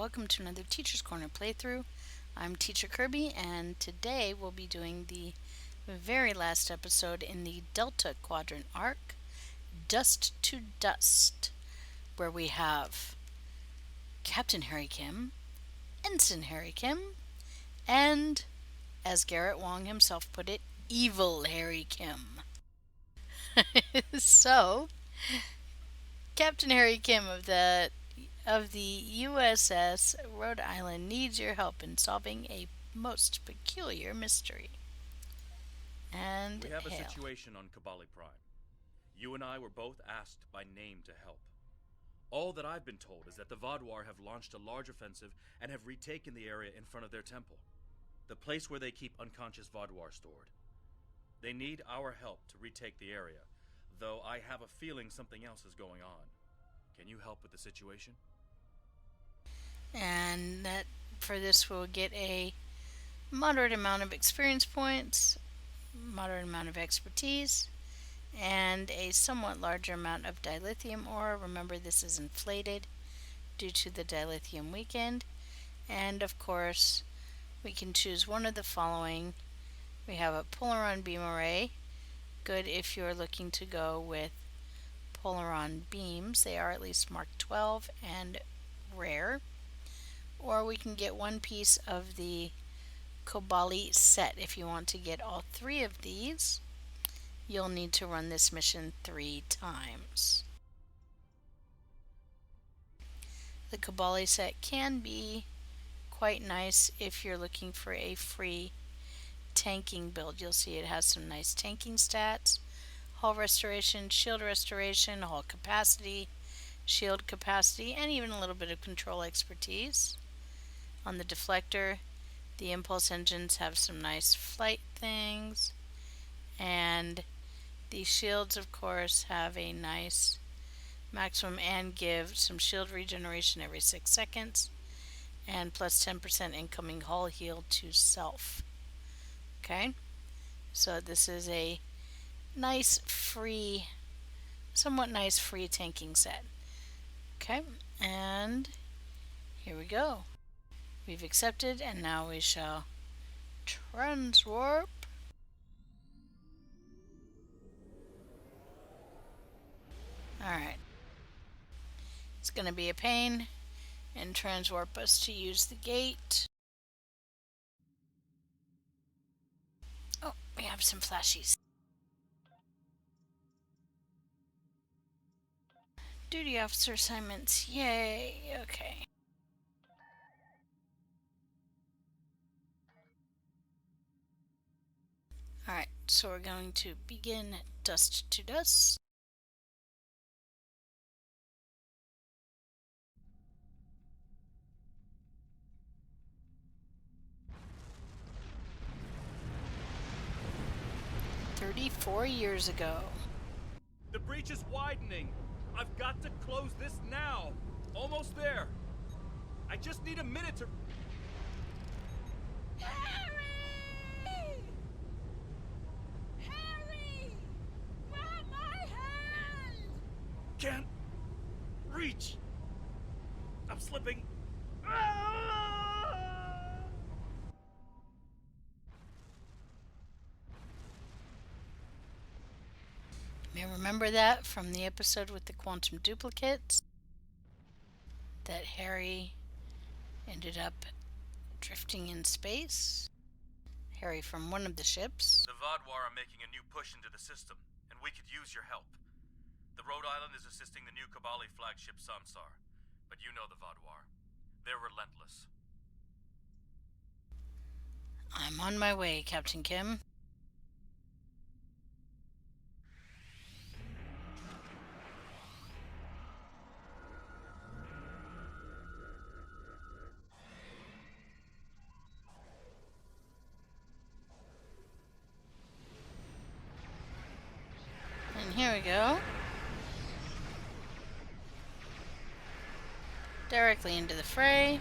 welcome to another Teacher's Corner playthrough. I'm Teacher Kirby, and today we'll be doing the very last episode in the Delta Quadrant arc, Dust to Dust, where we have Captain Harry Kim, Ensign Harry Kim, and, as Garrett Wong himself put it, Evil Harry Kim. So, Captain Harry Kim of the USS Rhode Island needs your help in solving a most peculiar mystery. And We have a hail. situation on Kabali Prime. You and I were both asked by name to help. All that I've been told is that the Vaadwaur have launched a large offensive and have retaken the area in front of their temple, the place where they keep unconscious Vaadwaur stored. They need our help to retake the area, though I have a feeling something else is going on. Can you help with the situation? And that for this we'll get a moderate amount of experience points, moderate amount of expertise, and a somewhat larger amount of dilithium ore. Remember, this is inflated due to the dilithium weekend. And of course, we can choose one of the following. We have a Polaron beam array, good if you're looking to go with Polaron beams. They are at least Mark 12 and rare. Or we can get one piece of the Kobali set. If you want to get all three of these, you'll need to run this mission 3 times. The Kobali set can be quite nice if you're looking for a free tanking build. You'll see it has some nice tanking stats, hull restoration, shield restoration, hull capacity, shield capacity, and even a little bit of control expertise. On the deflector, the impulse engines have some nice flight things, and the shields, of course, have a nice maximum and give some shield regeneration every 6 seconds, and plus 10% incoming hull heal to self. Okay, so this is a nice free, somewhat nice free tanking set. Okay, and here we go. We've accepted, and now we shall transwarp. Alright. It's going to be a pain and transwarp us to use the gate. Oh, we have some flashies. Duty officer assignments. Yay. Okay. Alright, so we're going to begin Dust to Dust. "34 years ago." The breach is widening. I've got to close this now. Almost there. I just need a minute to... Harry! Harry! Grab my hand! Can't reach. I'm slipping. Ah! You may remember that from the episode with the quantum duplicates, that Harry ended up drifting in space. Harry from one of the ships. The Vaadwaur are making a new push into the system, and we could use your help. The Rhode Island is assisting the new Kabali flagship Samsar, but you know the Vaadwaur. They're relentless. I'm on my way, Captain Kim. And here we go. Directly into the fray.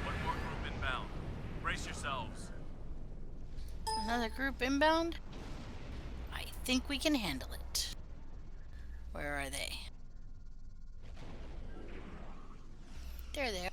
One more group inbound. Brace yourselves. Another group inbound? I think we can handle it. Where are they? There they are.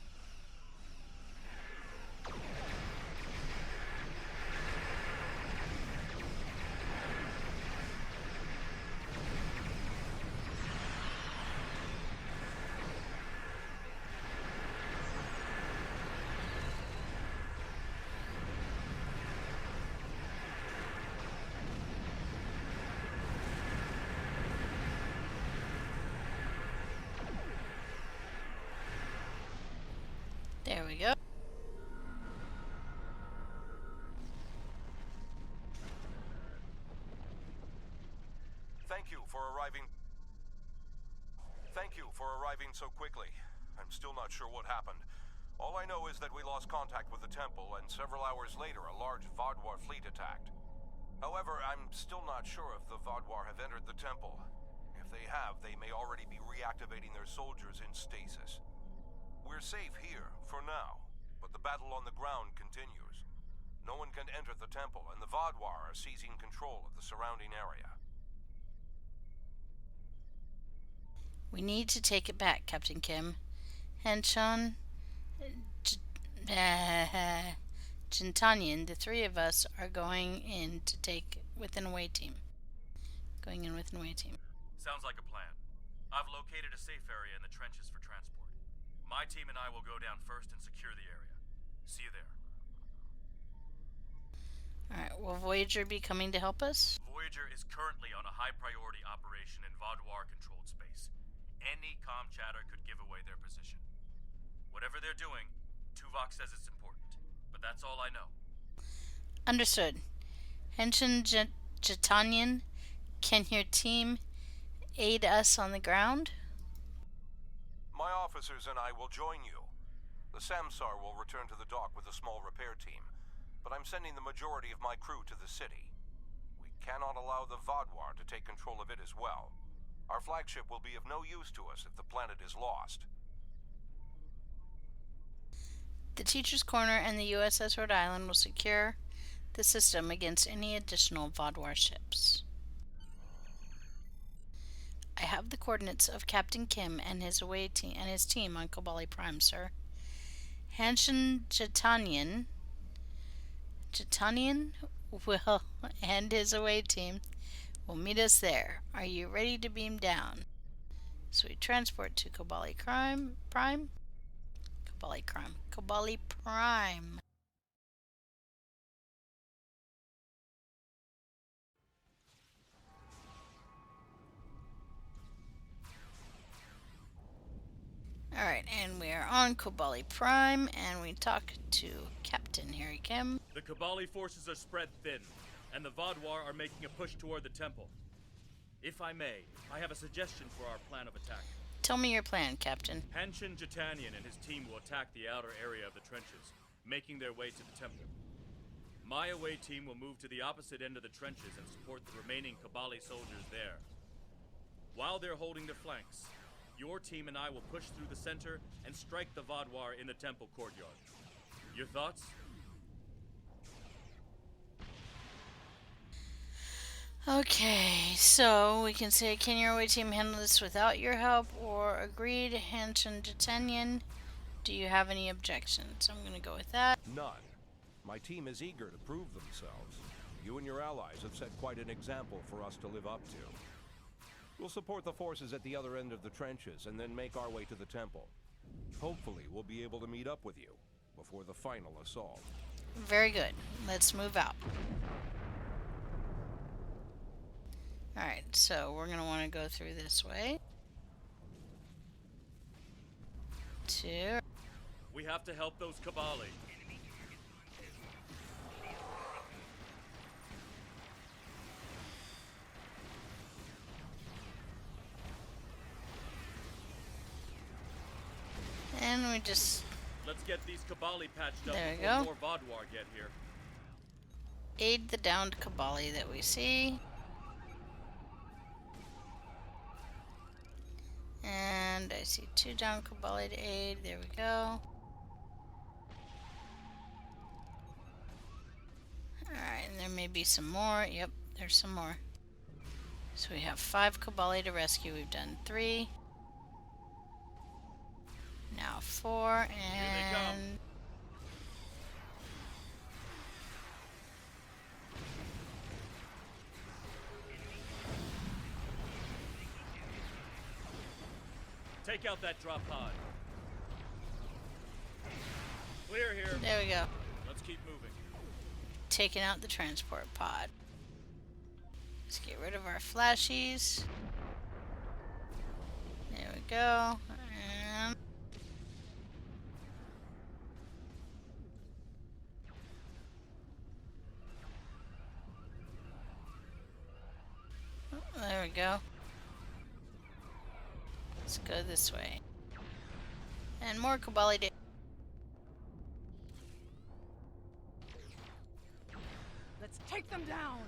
There we go. Thank you for arriving so quickly. I'm still not sure what happened. All I know is that we lost contact with the temple, and several hours later a large Vaadwaur fleet attacked. However, I'm still not sure if the Vaadwaur have entered the temple. If they have, they may already be reactivating their soldiers in stasis. We're safe here, for now, but the battle on the ground continues. No one can enter the temple, and the Vaadwaur are seizing control of the surrounding area. We need to take it back, Captain Kim. Henshan, Jintanyan, the three of us are going in to take with an away team. Going in with an away team. Sounds like a plan. I've located a safe area in the trenches for transport. My team and I will go down first and secure the area. See you there. Alright, will Voyager be coming to help us? Voyager is currently on a high-priority operation in Vaadwaur-controlled space. Any comm chatter could give away their position. Whatever they're doing, Tuvok says it's important, but that's all I know. Understood. Henshin Jitanyan, can your team aid us on the ground? My officers and I will join you. The Samsar will return to the dock with a small repair team, but I'm sending the majority of my crew to the city. We cannot allow the Vaadwaur to take control of it as well. Our flagship will be of no use to us if the planet is lost. The Teacher's Corner and the USS Rhode Island will secure the system against any additional Vaadwaur ships. I have the coordinates of Captain Kim and his away team and his team on Kobali Prime, sir. Henshin Jitanyan will and his away team will meet us there. Are you ready to beam down? So we transport to Kobali Prime. Kobali Prime. Alright, and we are on Kobali Prime, and we talk to Captain Harry Kim. The Kobali forces are spread thin, and the Vaadwaur are making a push toward the temple. If I may, I have a suggestion for our plan of attack. Tell me your plan, Captain. Henshin Jitanyan and his team will attack the outer area of the trenches, making their way to the temple. My away team will move to the opposite end of the trenches and support the remaining Kobali soldiers there. While they're holding their flanks, your team and I will push through the center and strike the Vaadwaur in the temple courtyard. Your thoughts? Okay, so we can say, can your away team handle this without your help? Or agreed, Henshin Jitanyan. Do you have any objections? I'm going to go with that. None. My team is eager to prove themselves. You and your allies have set quite an example for us to live up to. We'll support the forces at the other end of the trenches and then make our way to the temple. Hopefully, we'll be able to meet up with you before the final assault. Very good. Let's move out. Alright, so we're going to want to go through this way. We have to help those Kobali. And we just Let's get these Kobali patched up There we before go. more Vaadwaur get here. aid the downed Kobali that we see. And I see 2 down Kobali to aid. There we go. Alright, and there may be some more. Yep, there's some more. So we have 5 Kobali to rescue. We've done 3. Now 4, they come. and... Take out that drop pod. Clear here. there we go. Let's keep moving. Taking out the transport pod. Let's get rid of our flashies. There we go. And there we go. Let's go this way. And more Kobali to... Let's take them down.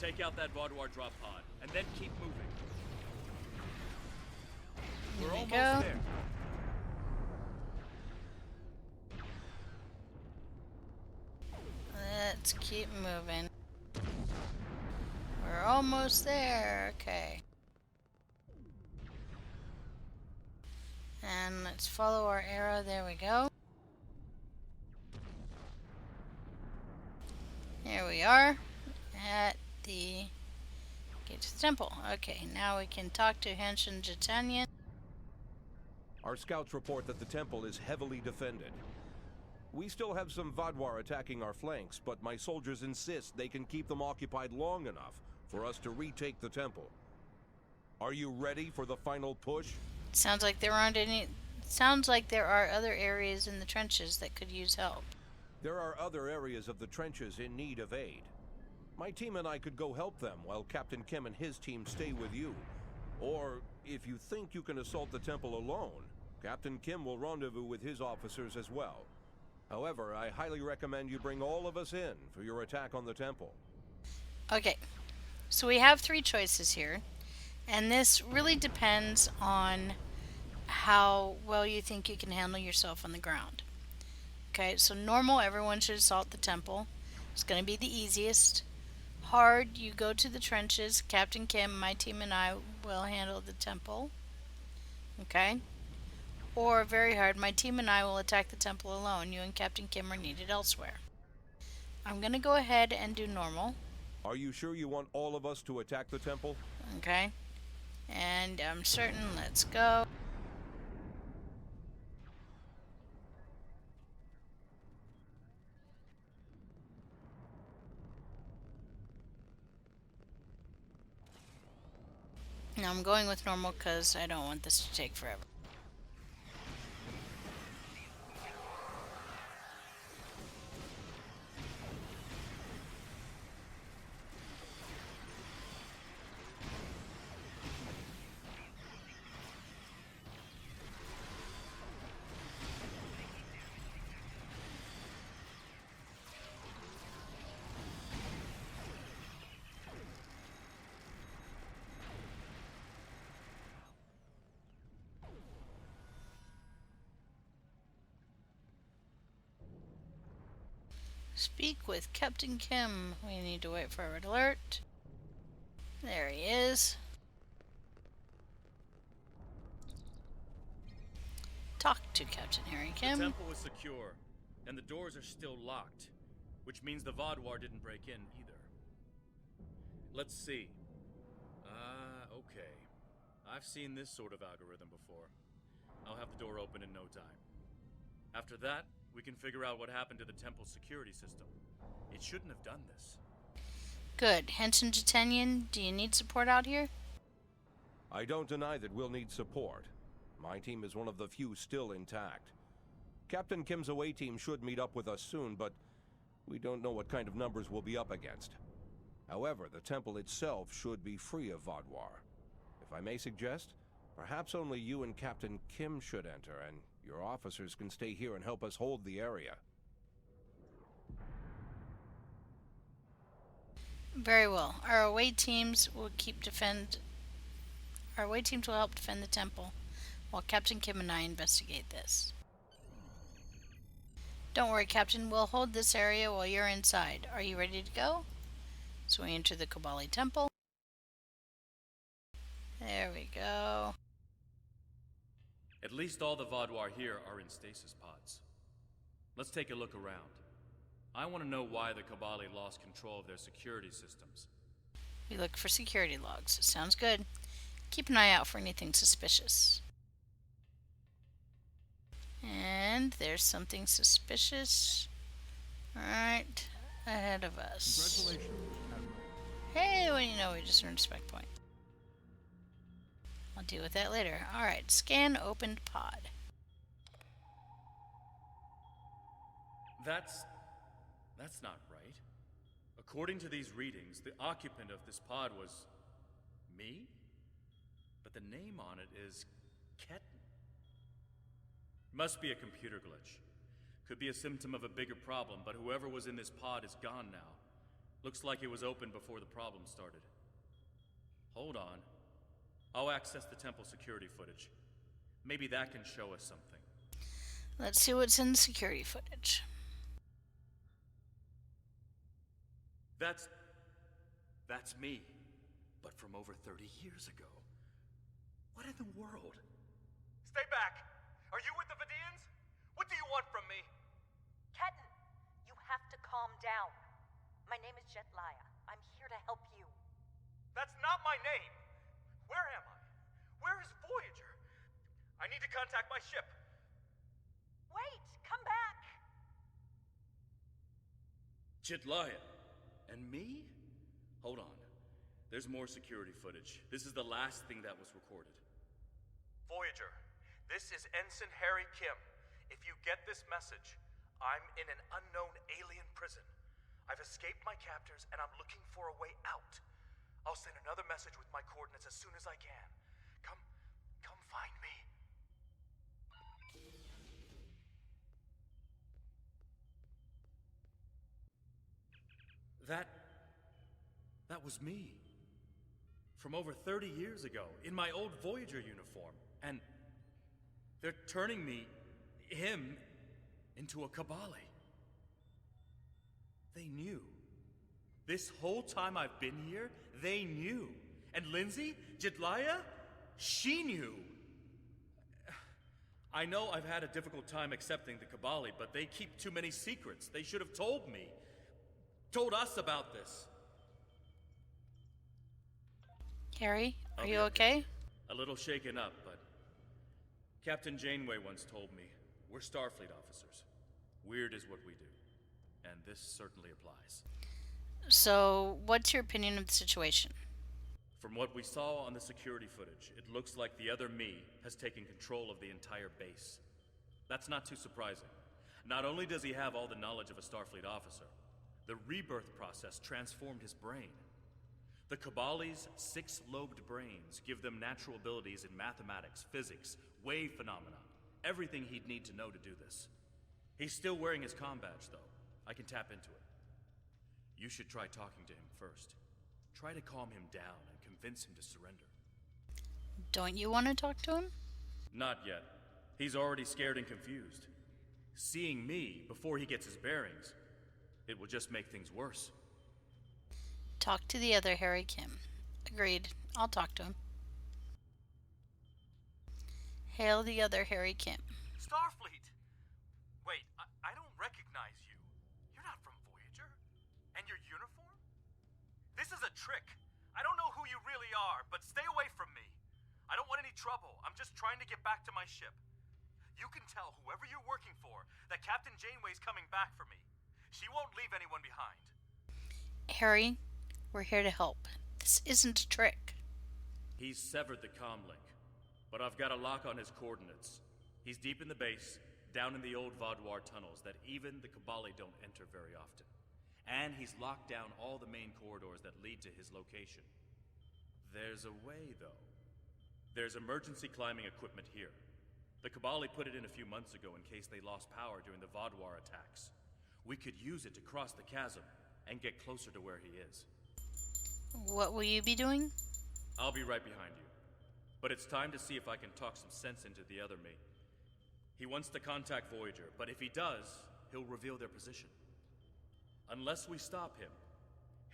Take out that Vaudoir drop pod, and then keep moving. We're There we almost go. there. Let's keep moving. We're almost there. Okay. And let's follow our arrow. There we go. Here we are at the gate to the temple. Okay, now we can talk to Henshin Jitanian. Our scouts report that the temple is heavily defended. We still have some Vaadwaur attacking our flanks, but my soldiers insist they can keep them occupied long enough for us to retake the temple. Are you ready for the final push? Sounds like there aren't any. Sounds like there are other areas in the trenches that could use help. There are other areas of the trenches in need of aid. My team and I could go help them while Captain Kim and his team stay with you. Or, if you think you can assault the temple alone, Captain Kim will rendezvous with his officers as well. However, I highly recommend you bring all of us in for your attack on the temple. Okay, so we have 3 choices here, and this really depends on how well you think you can handle yourself on the ground. Okay, so normal, everyone should assault the temple. It's going to be the easiest. Hard, you go to the trenches. Captain Kim, my team, and I will handle the temple. Okay? Or very hard, my team and I will attack the temple alone. You and Captain Kim are needed elsewhere. I'm going to go ahead and do normal. Are you sure you want all of us to attack the temple? Okay? And I'm certain. Let's go. Now I'm going with normal because I don't want this to take forever. Speak with Captain Kim. We need to wait for a red alert. There he is. Talk to Captain Harry The Kim. temple is secure, and the doors are still locked, which means the Vaadwaur didn't break in either. Let's see. Okay. I've seen this sort of algorithm before. I'll have the door open in no time. After that, we can figure out what happened to the temple's security system. It shouldn't have done this. Good. Henshin Jitanian, do you need support out here? I don't deny that we'll need support. My team is one of the few still intact. Captain Kim's away team should meet up with us soon, but we don't know what kind of numbers we'll be up against. However, the temple itself should be free of Vaadwaur. If I may suggest, Perhaps only you and Captain Kim should enter, and your officers can stay here and help us hold the area. Very well. Our away teams will help defend the temple, while Captain Kim and I investigate this. Don't worry, Captain. We'll hold this area while you're inside. Are you ready to go? So we enter the Kabali temple. There we go. At least all the Vaadwaur here are in stasis pods. Let's take a look around. I want to know why the Kabali lost control of their security systems. We look for security logs. Sounds good. Keep an eye out for anything suspicious. And there's something suspicious right ahead of us. Congratulations, Admiral. Hey, what do you know? We just earned a spec point. I'll deal with that later. Alright, scan opened pod. That's not right. According to these readings, the occupant of this pod was me? But the name on it is Ketan. Must be a computer glitch. Could be a symptom of a bigger problem, but whoever was in this pod is gone now. Looks like it was open before the problem started. Hold on. I'll access the temple security footage. Maybe that can show us something. Let's see what's in the security footage. That's me. But from over 30 years ago. What in the world? Stay back! Are you with the Vidians? What do you want from me? Ketan, you have to calm down. My name is Jetlaya. I'm here to help you. That's not my name! Where am I? Where is Voyager? I need to contact my ship. Wait! Come back! Jetlaya. And me? Hold on. There's more security footage. This is the last thing that was recorded. Voyager, this is Ensign Harry Kim. If you get this message, I'm in an unknown alien prison. I've escaped my captors and I'm looking for a way out. I'll send another message with my coordinates as soon as I can. Come find me. That was me. From over 30 years ago, in my old Voyager uniform. And they're turning him, into a Kabali. They knew. This whole time I've been here, they knew. And Lindsay, Jetlaya, she knew. I know I've had a difficult time accepting the Kabali, but they keep too many secrets. They should have told me. Told us about this. Harry, are I'll you be okay? A little shaken up, but Captain Janeway once told me, we're Starfleet officers. Weird is what we do. And this certainly applies. So, what's your opinion of the situation? From what we saw on the security footage, it looks like the other me has taken control of the entire base. That's not too surprising. Not only does he have all the knowledge of a Starfleet officer, the rebirth process transformed his brain. The Kabali's 6-lobed brains give them natural abilities in mathematics, physics, wave phenomena, everything he'd need to know to do this. He's still wearing his comm badge, though. I can tap into it. You should try talking to him first. Try to calm him down and convince him to surrender. Don't you want to talk to him? Not yet. He's already scared and confused. Seeing me before he gets his bearings, it will just make things worse. Talk to the other Harry Kim. Agreed. I'll talk to him. Hail the other Harry Kim. Starfleet! Wait, I don't recognize you. You're not from Voyager? And your uniform? This is a trick. I don't know who you really are, but stay away from me. I don't want any trouble. I'm just trying to get back to my ship. You can tell whoever you're working for that Captain Janeway's coming back for me. She won't leave anyone behind. Harry, we're here to help. This isn't a trick. He's severed the comm link, but I've got a lock on his coordinates. He's deep in the base, down in the old Vaadwaur tunnels that even the Kabali don't enter very often. And he's locked down all the main corridors that lead to his location. There's a way, though. There's emergency climbing equipment here. The Kabali put it in a few months ago in case they lost power during the Vodwar attacks. We could use it to cross the chasm and get closer to where he is. What will you be doing? I'll be right behind you. But it's time to see if I can talk some sense into the other me. He wants to contact Voyager, but if he does, he'll reveal their position. Unless we stop him,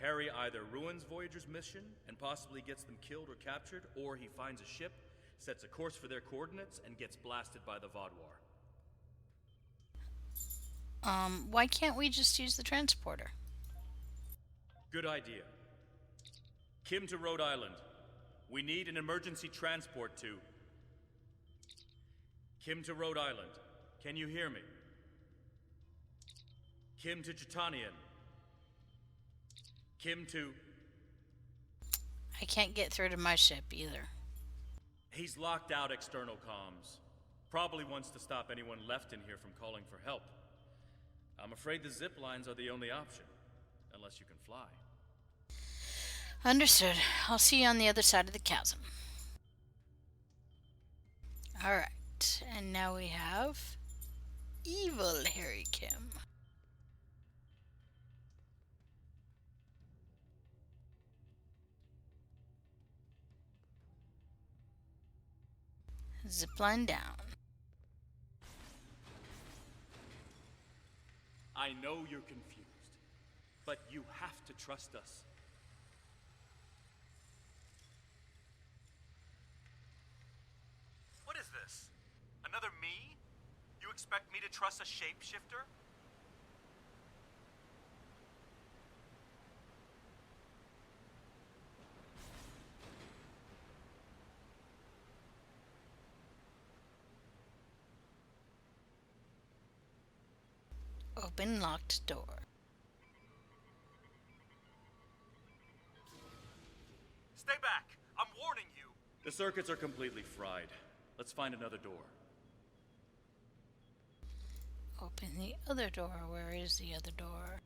Harry either ruins Voyager's mission and possibly gets them killed or captured, or he finds a ship, sets a course for their coordinates, and gets blasted by the Vodwar. Why can't we just use the transporter? Good idea. Kim to Rhode Island. We need an emergency transport to... Kim to Rhode Island. Can you hear me? Kim to Chitanian. Kim to... I can't get through to my ship either. He's locked out external comms. Probably wants to stop anyone left in here from calling for help. I'm afraid the zip lines are the only option. Unless you can fly. Understood. I'll see you on the other side of the chasm. Alright, and now we have evil Harry Kim. Zipline down. I know you're confused, but you have to trust us. What is this? Another me? You expect me to trust a shapeshifter? Open locked door. Stay back! I'm warning you! The circuits are completely fried. Let's find another door. Open the other door. Where is the other door?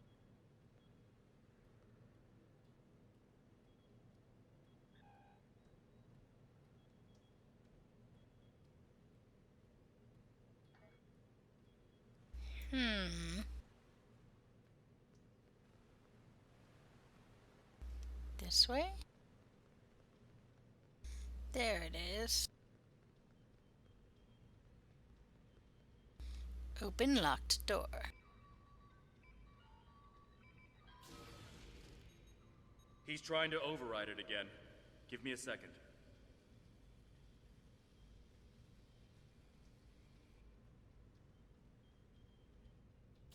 This way? There it is. Open locked door. He's trying to override it again. Give me a second.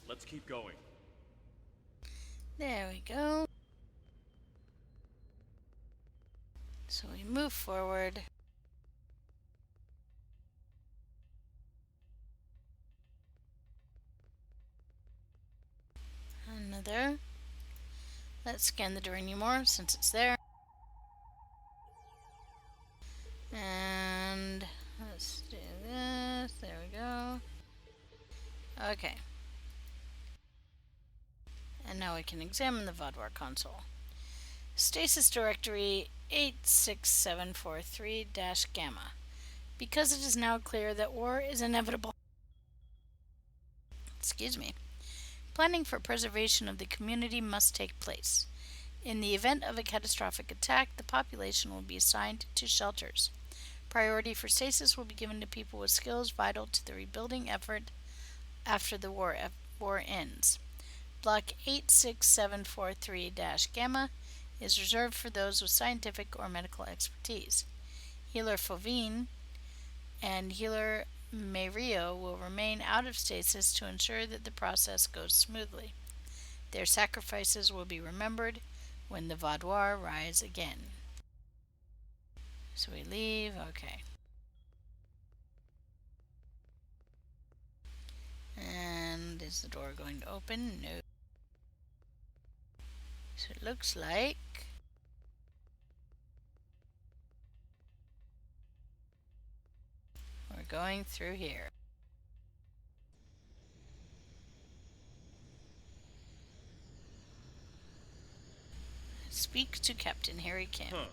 Let's keep going. There we go. So we move forward. Another. Let's scan the door anymore since it's there. And let's do this. There we go. Okay. And now we can examine the Vodwar console. Stasis directory 86743-gamma. Because it is now clear that war is inevitable. Excuse me. Planning for preservation of the community must take place. In the event of a catastrophic attack, the population will be assigned to shelters. Priority for stasis will be given to people with skills vital to the rebuilding effort after the war ends. Block 86743-gamma is reserved for those with scientific or medical expertise. Healer Fovine and Healer Mayrio will remain out of stasis to ensure that the process goes smoothly. Their sacrifices will be remembered when the Vodwar rise again. So we leave, okay. And is the door going to open? No. So it looks like we're going through here. Speak to Captain Harry Kim. Huh.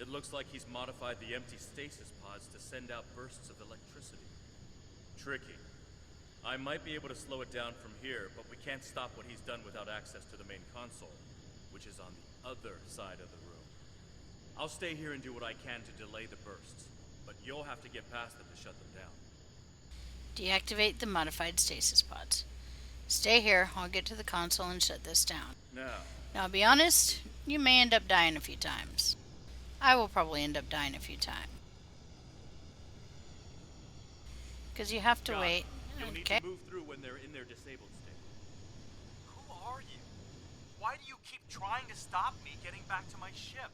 It looks like he's modified the empty stasis pods to send out bursts of electricity. Tricky. I might be able to slow it down from here, but we can't stop what he's done without access to the main console, which is on the other side of the room. I'll stay here and do what I can to delay the bursts, but you'll have to get past them to shut them down. Deactivate the modified stasis pods. Stay here, I'll get to the console and shut this down. Now, Now, I'll be honest, you may end up dying a few times. I will probably end up dying a few times. Because you have to got it. wait. You'll need Okay. to move through when they're in their disabled state. Who are you? Why do you keep trying to stop me getting back to my ship?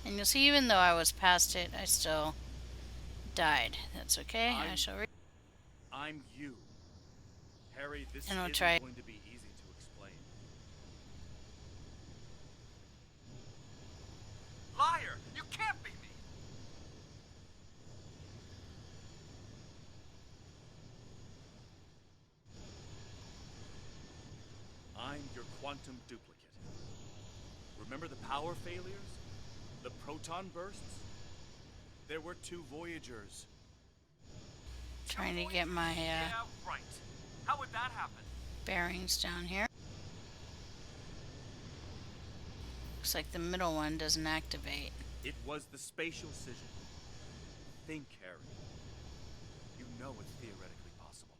And you'll see, even though I was past it, I still died. That's okay. I I'm- shall I'm you. Harry, this And I'll isn't try- going to be easy to explain. Liar! You can't be me! I'm your quantum duplicate. Remember the power failures? The proton bursts? There were 2 Voyagers. trying to get my Yeah, right. How would that happen? bearings down here. Looks like the middle one doesn't activate. It was the spatial scission. Think, Harry. You know it's theoretically possible.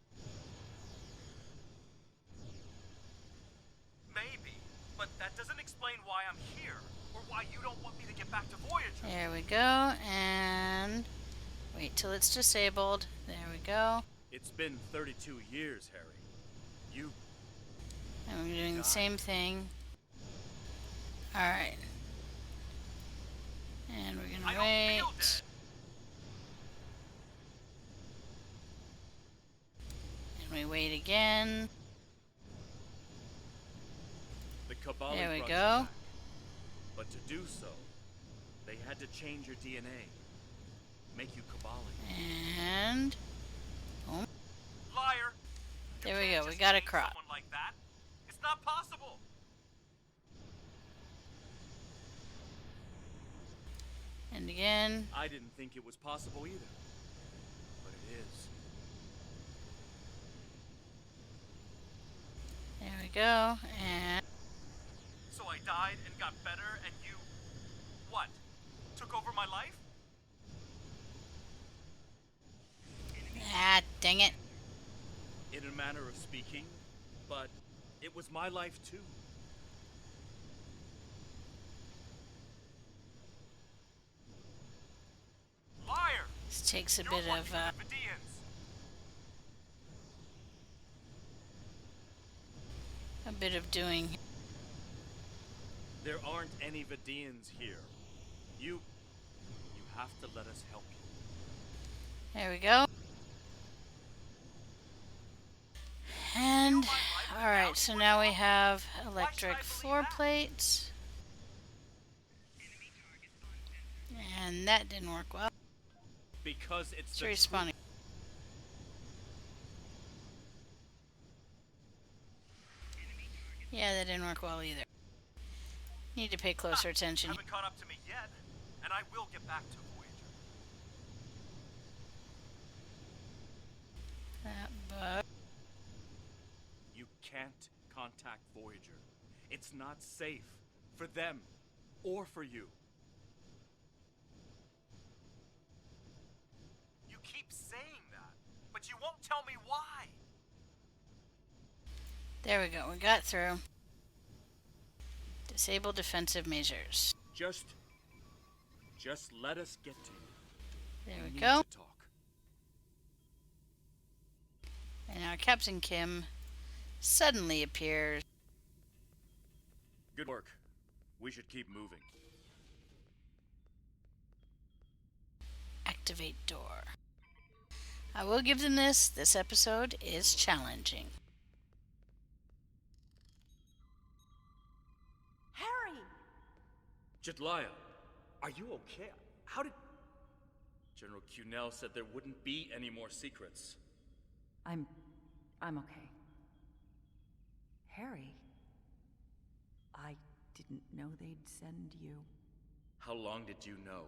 Maybe, but that doesn't explain why I'm here, or why you don't want me to get back to Voyager. There we go, and wait till it's disabled. There we go. It's been 32 years, Harry. You... And we're doing the same thing. Alright. And we're I gonna don't wait. feel dead. And we wait again. The Kabbalah There we brought go. you back. But to do so, they had to change your DNA. Make you Kabbalah. And Liar! You there we can't go. We just got a change crop. someone like that. It's not possible. And again. I didn't think it was possible either. But it is. There we go. And So I died and got better, and you... what? Took over my life? ah, dang it. In a manner of speaking, but it was my life too. Liar! This takes a You're bit working of for the Vidians. doing. There aren't any Vidians here. You have to let us help you. There we go. And alright, so now we have electric floor plates. And that didn't work well. Because It's it's the truth. respawning. Yeah, that didn't work well either. Need to pay closer attention. Haven't caught up to me yet, and I will get back to Voyager. That bug. You can't contact Voyager. It's not safe for them or for you. You keep saying that, but you won't tell me why. There we go. We got through. Disable defensive measures. Just let us get to you. There we need go. to talk. And now Captain Kim suddenly appears. Good work. We should keep moving. Activate door. I will give them this. This episode is challenging. Harry! Jetlaya, are you okay? How did... General Cunell said there wouldn't be any more secrets. I'm okay. Harry, I didn't know they'd send you. How long did you know?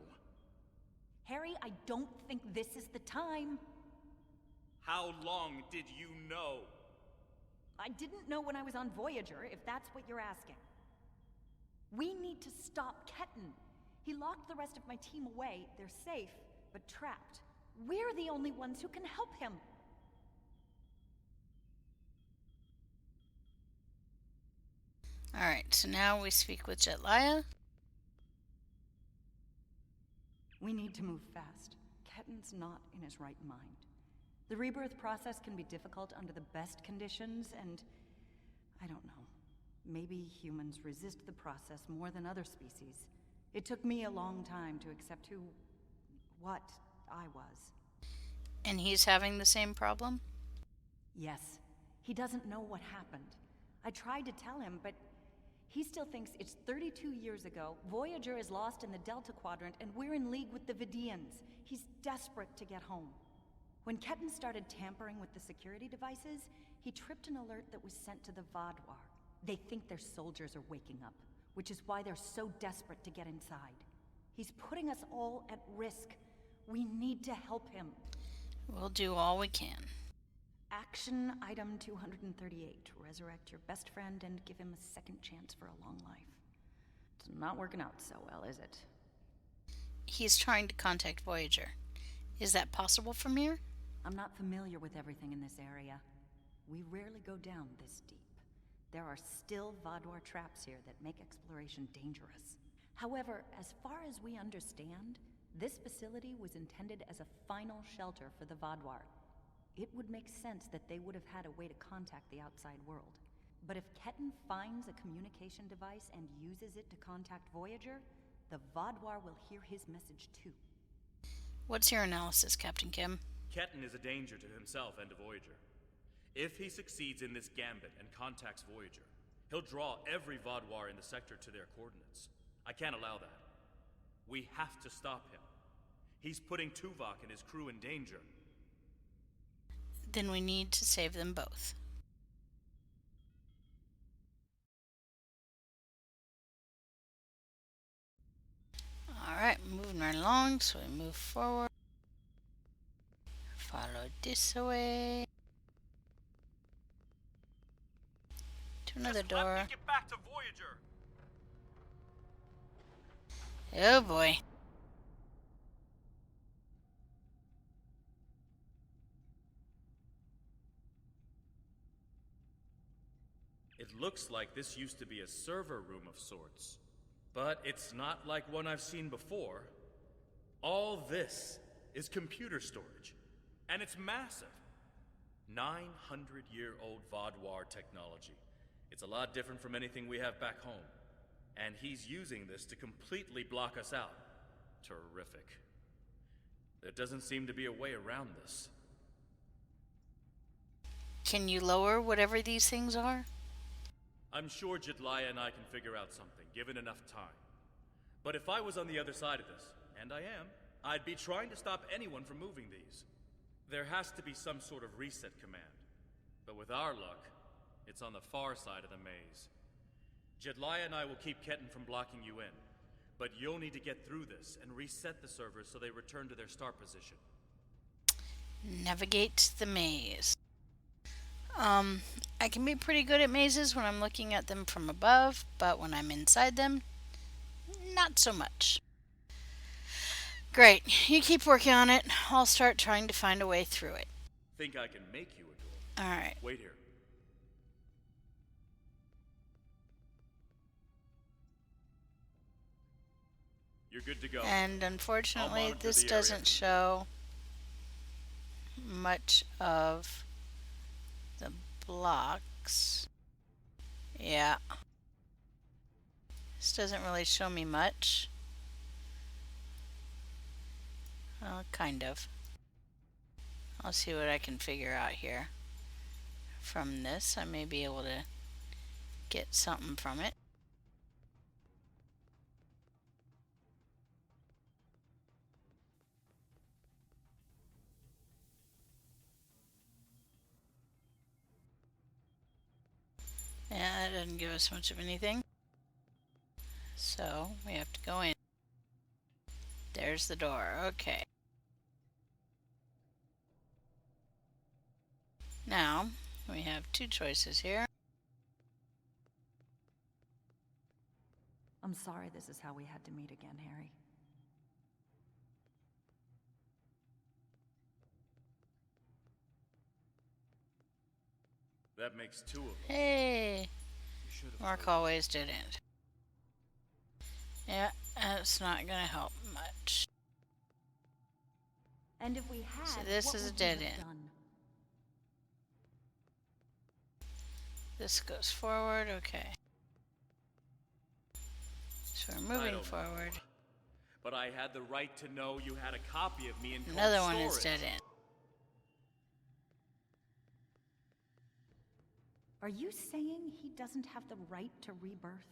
Harry, I don't think this is the time. How long did you know? I didn't know when I was on Voyager, if that's what you're asking. We need to stop Ketan. He locked the rest of my team away. They're safe, but trapped. We're the only ones who can help him. Alright, so now we speak with Jetlaya. We need to move fast. Ketan's not in his right mind. The rebirth process can be difficult under the best conditions, and I don't know. Maybe humans resist the process more than other species. It took me a long time to accept what I was. And he's having the same problem? Yes, he doesn't know what happened. I tried to tell him, but he still thinks it's 32 years ago, Voyager is lost in the Delta Quadrant, and we're in league with the Vidians. He's desperate to get home. When Ketan started tampering with the security devices, he tripped an alert that was sent to the Vaadwaur. They think their soldiers are waking up, which is why they're so desperate to get inside. He's putting us all at risk. We need to help him. We'll do all we can. Action item 238. Resurrect your best friend and give him a second chance for a long life. It's not working out so well, is it? He's trying to contact Voyager. Is that possible from here? I'm not familiar with everything in this area. We rarely go down this deep. There are still Vaadwaur traps here that make exploration dangerous. However, as far as we understand, this facility was intended as a final shelter for the Vaadwaur. It would make sense that they would have had a way to contact the outside world. But if Ketan finds a communication device and uses it to contact Voyager, the Vaadwaur will hear his message too. What's your analysis, Captain Kim? Ketan is a danger to himself and to Voyager. If he succeeds in this gambit and contacts Voyager, he'll draw every Vaadwaur in the sector to their coordinates. I can't allow that. We have to stop him. He's putting Tuvok and his crew in danger. Then we need to save them both. Alright, moving right along, so we move forward. Follow this way. To another Just let door. me get back to Voyager. Oh boy. It looks like this used to be a server room of sorts. But it's not like one I've seen before. All this is computer storage. And it's massive. 900-year-old Vaadwaur technology. It's a lot different from anything we have back home. And he's using this to completely block us out. Terrific. There doesn't seem to be a way around this. Can you lower whatever these things are? I'm sure Jetlaya and I can figure out something, given enough time. But if I was on the other side of this, and I am, I'd be trying to stop anyone from moving these. There has to be some sort of reset command. But with our luck, it's on the far side of the maze. Jetlaya and I will keep Ketan from blocking you in. But you'll need to get through this and reset the servers so they return to their start position. Navigate the maze. I can be pretty good at mazes when I'm looking at them from above, but when I'm inside them, not so much. Great, you keep working on it. I'll start trying to find a way through it. Think I can make you a door? Alright. Wait here. You're good to go. And unfortunately, I'll monitor this the area. doesn't show much of the blocks. Yeah. This doesn't really show me much. Well, kind of. I'll see what I can figure out here. From this, I may be able to get something from it. Yeah, that doesn't give us much of anything. So, we have to go in. There's the door. Okay. Now, we have two choices here. I'm sorry this is how we had to meet again, Harry. That makes two of us. Hey! You should have Mark told always didn't. Yeah, that's not gonna help much. And if we had, So this what is a would we dead have end. done? This goes forward, okay. So we're I moving don't forward. know. But I had the right to know you had a copy of me in cold Another one is storage. dead end. Are you saying he doesn't have the right to rebirth?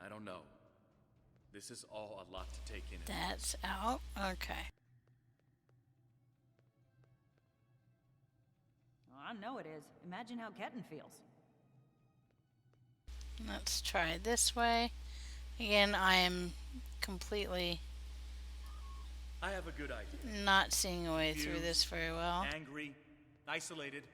I don't know. This is all a lot to take in. That's out. Okay. Oh, I know it is. Imagine how Ketten feels. Let's try this way. Again, I am completely I have a good idea. not seeing a way through Confused, this very well. Angry, isolated.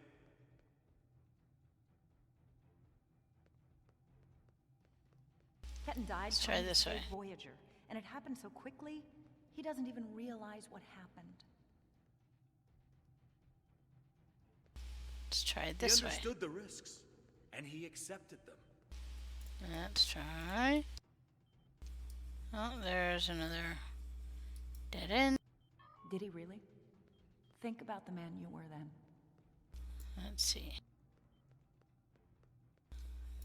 Ketten died Let's try trying to this save way. Voyager, and it happened so quickly, he doesn't even realize what happened. Let's try He this way. understood the risks, and he accepted them. Let's try. Oh, there's another dead end. Did he really? Think about the man you were then. Let's see.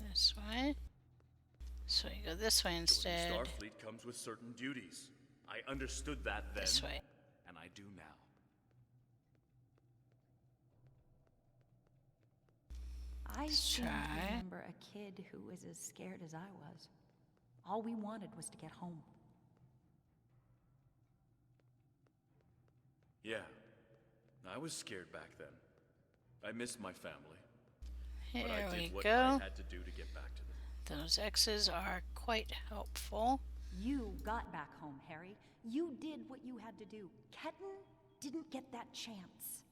This way. So you go this way instead. Joining Starfleet comes with certain duties. I understood that then, This way. and I do now. I Let's seem to try. remember a kid who was as scared as I was. All we wanted was to get home. Yeah, I was scared back then. I missed my family, Here but I we did what go. I had to do to get back to them. Those X's are quite helpful. You got back home, Harry. You did what you had to do. Ketten didn't get that chance.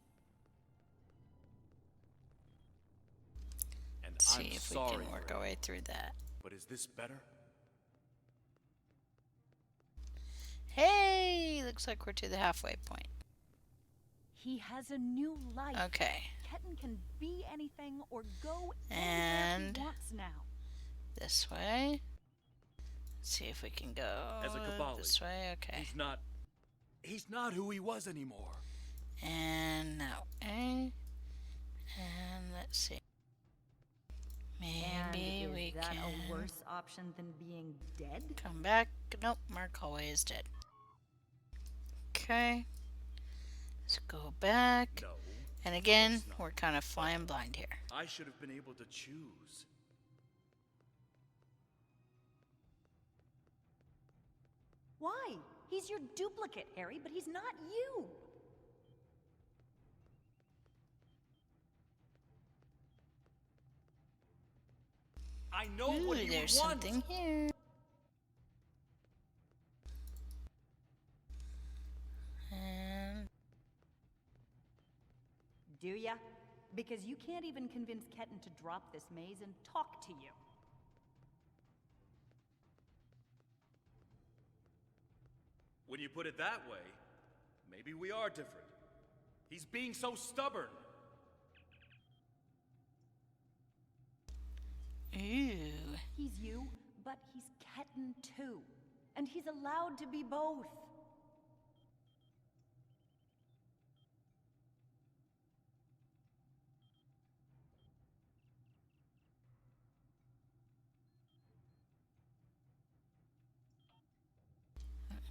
And Let's see I'm if we sorry can work for our it, way through that. but is this better? Hey! Looks like we're to the halfway point. He has a new life. Okay. Ketten can be anything or go anywhere And he wants now. this way. Let's see if we can go As a Kabali, this way. Okay. He's not who he was anymore. And now A. And let's see. Maybe and we is that can a worse option than being dead? come back. Nope, Mark Hallway is dead. Okay. Let's go back. No, And again, course not. we're kind of flying blind here. I should have been able to choose. Why? He's your duplicate, Harry, but he's not you. I know Ooh, what you there's want. something here. And Do ya? Because you can't even convince Ketten to drop this maze and talk to you. When you put it that way, maybe we are different. He's being so stubborn. ooh. He's you, but he's Ketten too. And he's allowed to be both.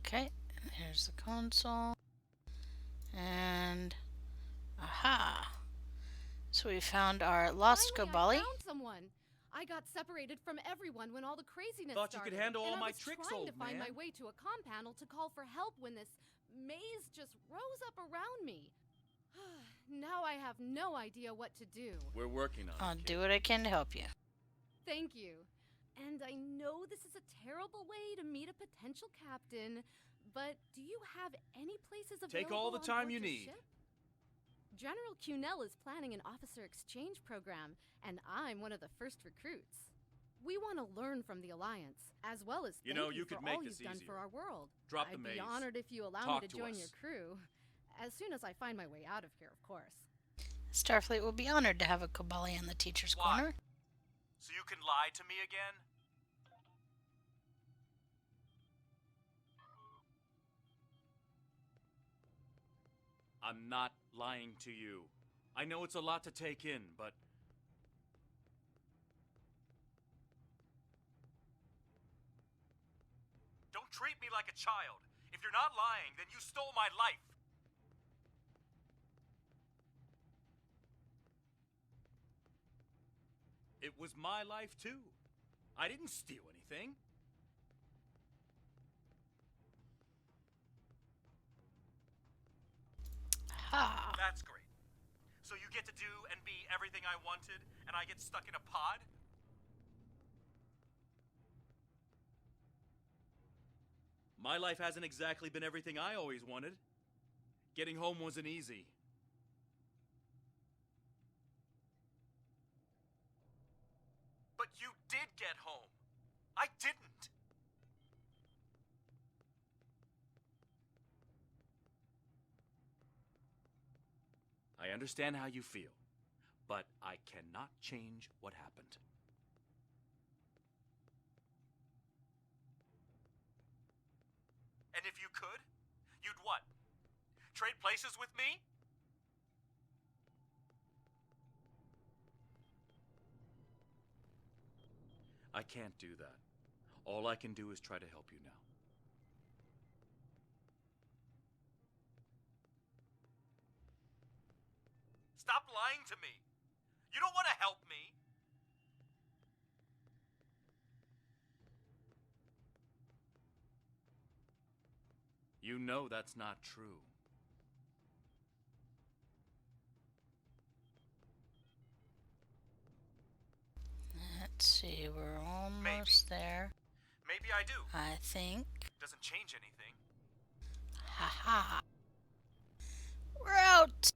Okay, there's the console. And aha. So we found our lost Finally, Kabali. I found someone. I got separated from everyone when all the craziness Thought you could started. handle and all I my was tricks, trying old to find man. my way to a comm panel to call for help when this maze just rose up around me. Now I have no idea what to do. We're working on I'll it. do what I can to help you. Thank you. And I know this is a terrible way to meet a potential captain, but do you have any places available? Take all the on time board you your need. ship? General Cunell is planning an officer exchange program, and I'm one of the first recruits. We want to learn from the Alliance, as well as You thank know, you for could make all this you've done for easier. our world. Drop I'd the be maze. honored if you allow Talk me to to join us. your crew, as soon as I find my way out of here, of course. Starfleet will be honored to have a Kobali in the teacher's Why? corner. So you can lie to me again? I'm not lying to you. I know it's a lot to take in, but Don't treat me like a child. If you're not lying, then you stole my life. it was my life too. I didn't steal anything. Ha! That's great. So you get to do and be everything I wanted, and I get stuck in a pod? My life hasn't exactly been everything I always wanted. Getting home wasn't easy. But you did get home. I didn't. I understand how you feel, but I cannot change what happened. And if you could, you'd what? Trade places with me? I can't do that. All I can do is try to help you now. Stop lying to me. You don't want to help me. You know that's not true. Let's see, we're almost there. Maybe I do. I think. Doesn't change anything. Ha. We're out!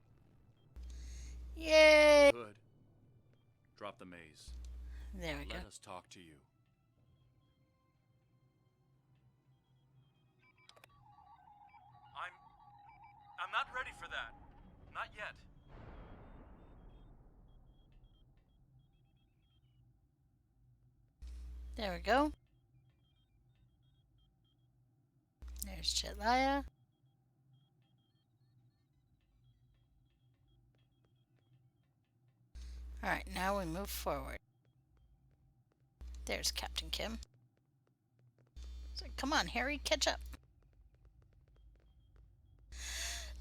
Yay! Good. Drop the maze. There we go. Let us talk to you. I'm not ready for that. Not yet. There we go. There's Chetlaya. Alright, now we move forward. There's Captain Kim. So, come on, Harry, catch up.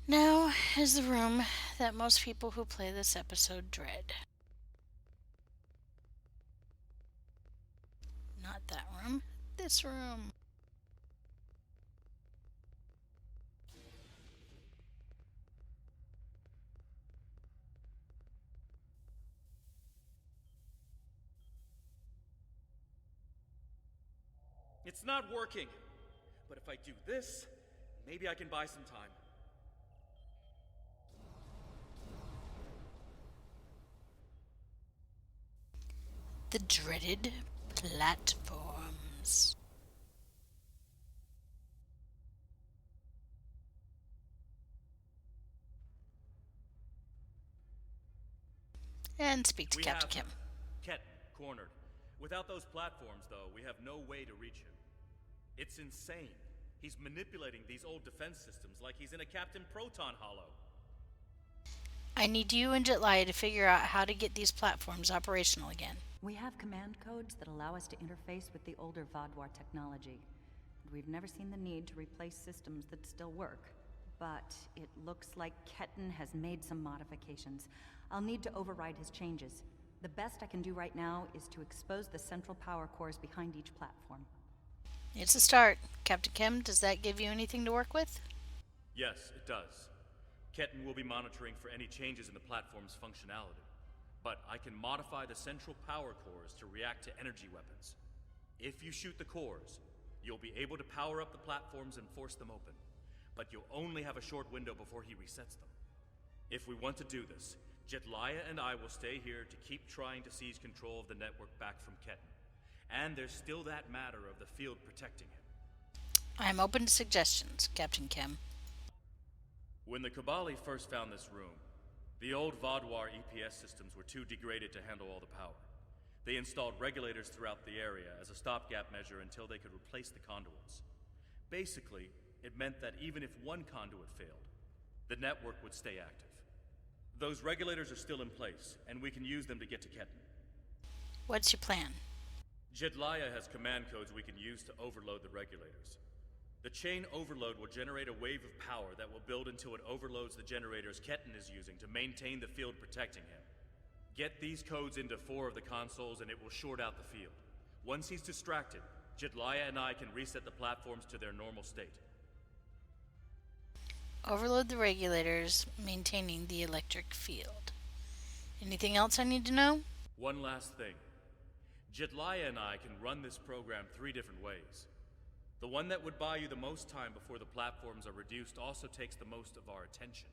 Now is the room that most people who play this episode dread. Not that room, this room. It's not working. But if I do this, maybe I can buy some time. The dreaded platforms. And speak to We Captain have Kim. Ketten cornered. Without those platforms, though, we have no way to reach him. It's insane. He's manipulating these old defense systems like he's in a Captain Proton Hollow. I need you and Jetlaya to figure out how to get these platforms operational again. We have command codes that allow us to interface with the older Vaadwaur technology. We've never seen the need to replace systems that still work. But it looks like Ketten has made some modifications. I'll need to override his changes. The best I can do right now is to expose the central power cores behind each platform. It's a start. Captain Kim, does that give you anything to work with? Yes, it does. Ketten will be monitoring for any changes in the platform's functionality, but I can modify the central power cores to react to energy weapons. If you shoot the cores, you'll be able to power up the platforms and force them open, but you'll only have a short window before he resets them. If we want to do this, Jetlaya and I will stay here to keep trying to seize control of the network back from Ketten. And there's still that matter of the field protecting him. I'm open to suggestions, Captain Kim. When the Kabali first found this room, the old Vodwar EPS systems were too degraded to handle all the power. They installed regulators throughout the area as a stopgap measure until they could replace the conduits. Basically, it meant that even if one conduit failed, the network would stay active. Those regulators are still in place, and we can use them to get to Ketten. What's your plan? Jetlaya has command codes we can use to overload the regulators. The chain overload will generate a wave of power that will build until it overloads the generators Ketten is using to maintain the field protecting him. Get these codes into 4 of the consoles and it will short out the field. Once he's distracted, Jetlaya and I can reset the platforms to their normal state. Overload the regulators, maintaining the electric field. Anything else I need to know? One last thing. Jetlaya and I can run this program 3 different ways. The one that would buy you the most time before the platforms are reduced also takes the most of our attention.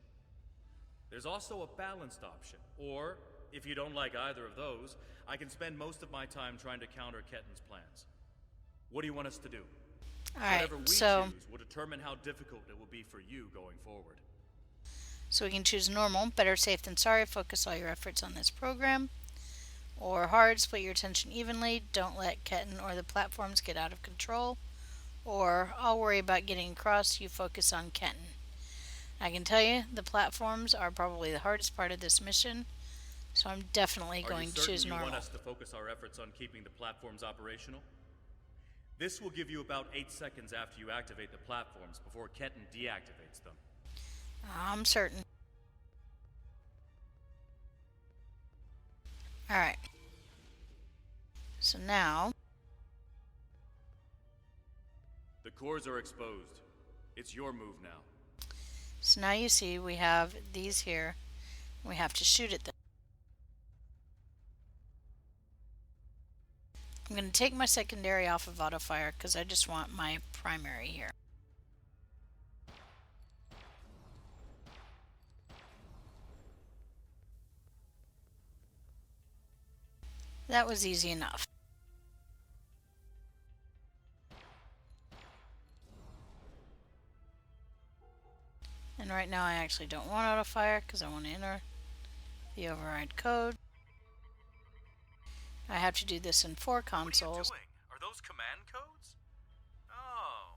There's also a balanced option, or, if you don't like either of those, I can spend most of my time trying to counter Ketten's plans. What do you want us to do? Alright, Whatever we so choose will determine how difficult it will be for you going forward. we can choose normal, better safe than sorry, focus all your efforts on this program. Or hard, split your attention evenly, don't let Ketten or the platforms get out of control. Or I'll worry about getting across, you focus on Ketten. I can tell you, the platforms are probably the hardest part of this mission, so I'm definitely going to choose you normal. want us to focus our efforts on keeping the platforms operational? This will give you about 8 seconds after you activate the platforms before Ketten deactivates them. I'm certain. Alright. So now, The cores are exposed. It's your move now. you see we have these here. We have to shoot at them. I'm going to take my secondary off of auto fire because I just want my primary here. That was easy enough. And right now I actually don't want auto fire because I want to enter the override code. I have to do this in 4 consoles. What are you doing? Are those command codes? Oh,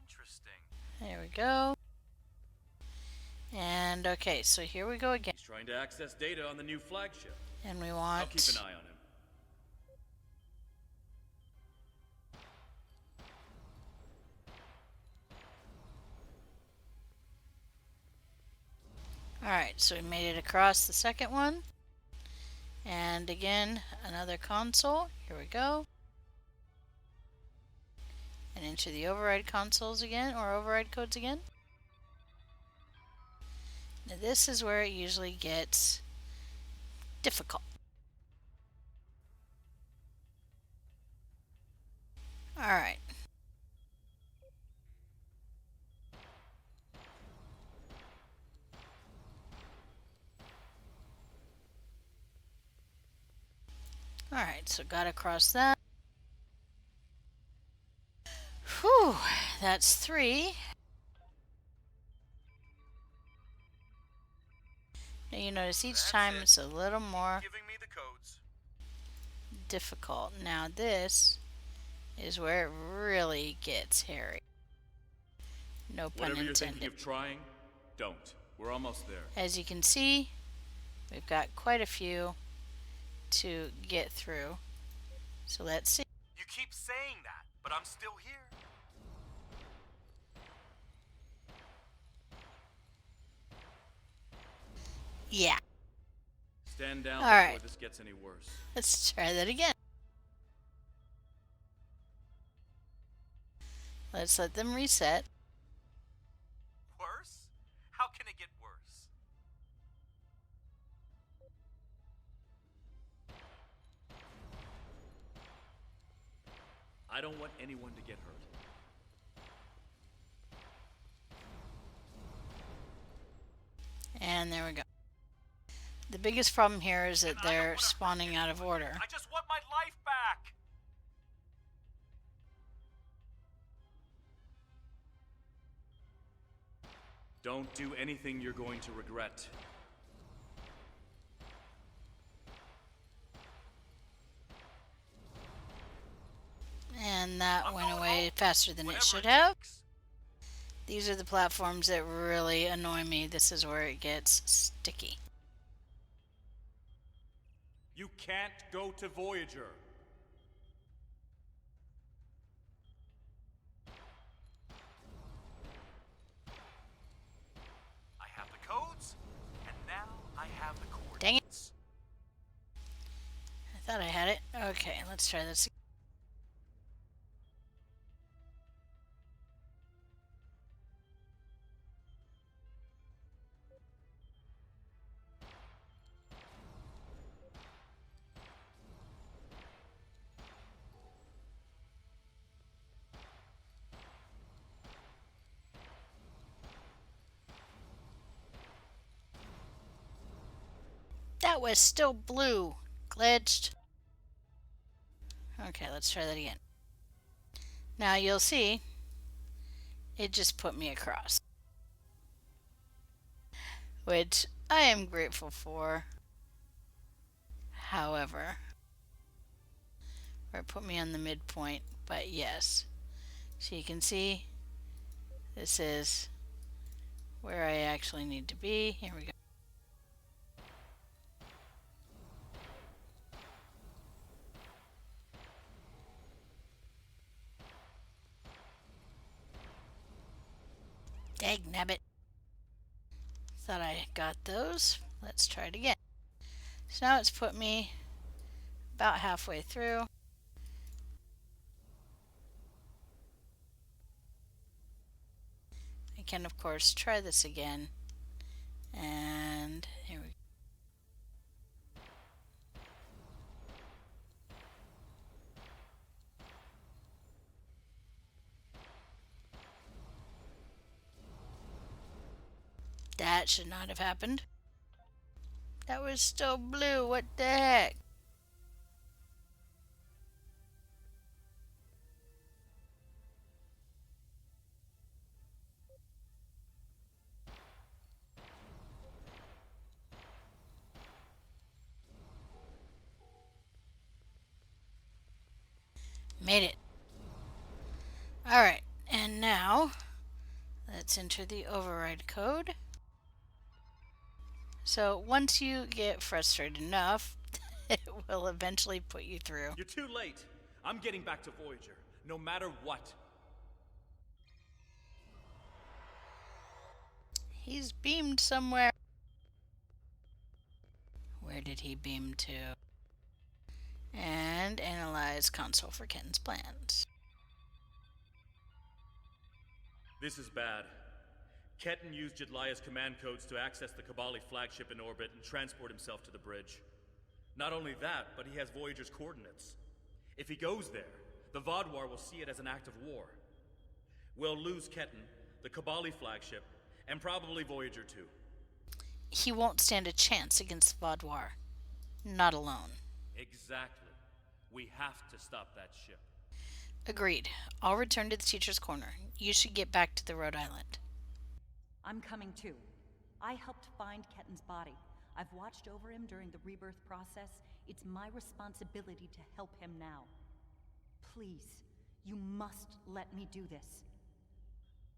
interesting. There we go. And okay, so here we go again. He's trying to access data on the new flagship. And we I'll want keep an eye on him. Alright, so we made it across the second one. And again, another console. Here we go. And into the override consoles again, or override codes again. Now this is where it usually gets difficult. Alright. Alright, so got across that. Whew, that's 3. Now you notice each time it's a little more Giving me the codes. difficult. Now this is where it really gets hairy. No pun Whatever you're thinking intended. of trying, don't. We're almost there. As you can see, we've got quite a few to get through. So let's see. You keep saying that, but I'm still here. Yeah, Stand down All before right. this gets any worse. let's try that again. Let's let them reset. Worse? How can it get worse? I don't want anyone to get hurt. And there we go. The biggest problem here is that And I don't they're wanna hurt spawning out of anyone. order. I just want my life back! Don't do anything you're going to regret. And that I'm went going away home, faster than it whatever should it have. takes. These are the platforms that really annoy me. This is where it gets sticky. You can't go to Voyager. I have the codes, and now I have the Dang it. coordinates. I thought I had it. Okay, let's try this. That was still blue. Glitched. Okay, let's try that again. Now you'll see, it just put me across. Which I am grateful for. However, or it put me on the midpoint, but yes. So you can see, this is where I actually need to be. Here we go. Dagnabbit. Thought I got those. Let's try it again. So now it's put me about halfway through. I can of course try this again. And here we go. That should not have happened. That was still blue. What the heck? Made it. Alright, and now let's enter the override code. So once you get frustrated enough, it will eventually put you through. You're too late. I'm getting back to Voyager, no matter what. He's beamed somewhere. Where did he beam to? And analyze console for Ken's plans. This is bad. Ketan used Jedliah's command codes to access the Kabali flagship in orbit and transport himself to the bridge. Not only that, but he has Voyager's coordinates. If he goes there, the Vaadwaur will see it as an act of war. We'll lose Ketan, the Kabali flagship, and probably Voyager too. He won't stand a chance against the Vaadwaur. Not alone. Exactly. We have to stop that ship. Agreed. I'll return to the teacher's corner. You should get back to the Rhode Island. I'm coming too. I helped find Ketan's body. I've watched over him during the rebirth process. It's my responsibility to help him now. Please, you must let me do this.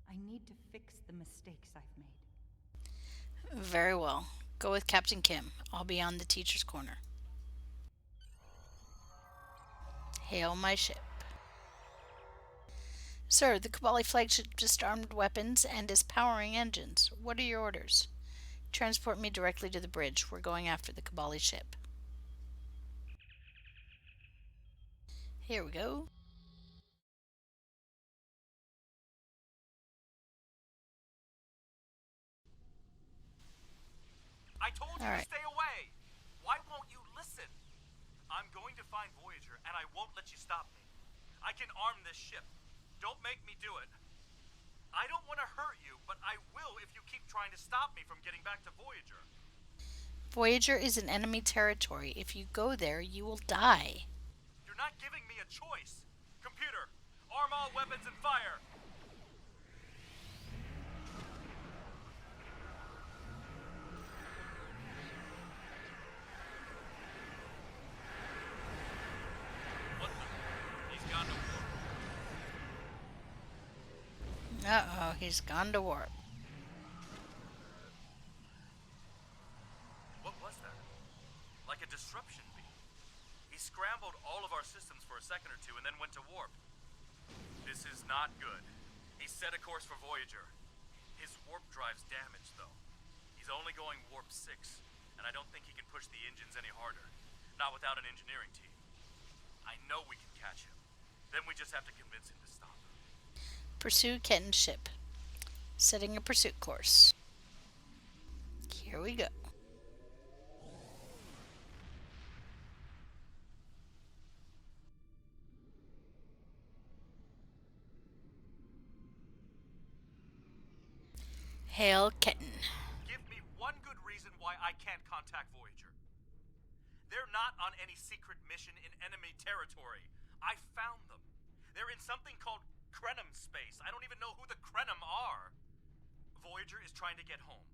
I need to fix the mistakes I've made. Very well. Go with Captain Kim. I'll be on the teacher's corner. Hail my ship. Sir, the Kabali flagship just armed weapons and is powering engines. What are your orders? Transport me directly to the bridge. We're going after the Kabali ship. Here we go. I told you All to right. stay away! Why won't you listen? I'm going to find Voyager, and I won't let you stop me. I can arm this ship. Don't make me do it. I don't want to hurt you, but I will if you keep trying to stop me from getting back to Voyager. Voyager is an enemy territory. If you go there, you will die. You're not giving me a choice. Computer, arm all weapons and fire. What the? He's gone to war. Uh-oh, he's gone to warp. What was that? Like a disruption beam. He scrambled all of our systems for a second or two and then went to warp. This is not good. He set a course for Voyager. His warp drive's damaged, though. He's only going warp 6, and I don't think he can push the engines any harder. Not without an engineering team. I know we can catch him. Then we just have to convince him to stop. Pursue Kenton's ship. Setting a pursuit course. Here we go. Hail Kenton. Give me one good reason why I can't contact Voyager. They're not on any secret mission in enemy territory. I found them. They're in something called Krenim space. I don't even know who the Krenim are. Voyager is trying to get home.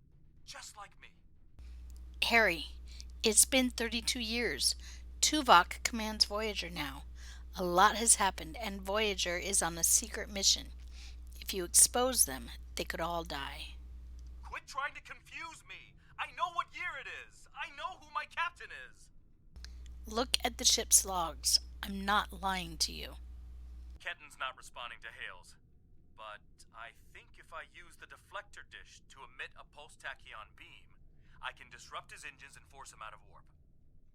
Just like me. Harry, it's been 32 years. Tuvok commands Voyager now. A lot has happened, and Voyager is on a secret mission. If you expose them, they could all die. Quit trying to confuse me. I know what year it is. I know who my captain is. Look at the ship's logs. I'm not lying to you. Kenton's not responding to hails. But I think if I use the deflector dish to emit a pulse tachyon beam, I can disrupt his engines and force him out of warp.